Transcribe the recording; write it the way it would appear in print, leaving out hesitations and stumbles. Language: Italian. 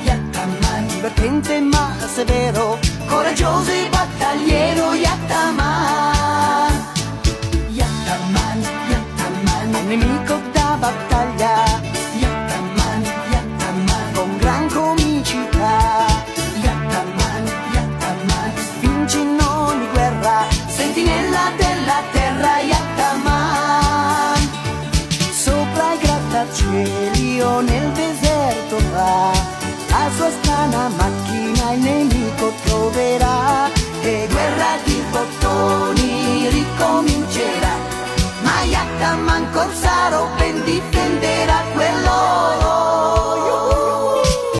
Yattaman, divertente ma severo, coraggioso e battagliero, Yattaman. Yattaman, un nemico da battaglia, Yattaman, con gran comicità, Yattaman, vince in ogni guerra, sentinella della terra, Yattaman. Sopra i grattacieli o nel deserto va, la sua strana macchina il nemico troverà, e guerra di bottoni ricomincerà, ma Yattaman corsaro ben difenderà quell'oro.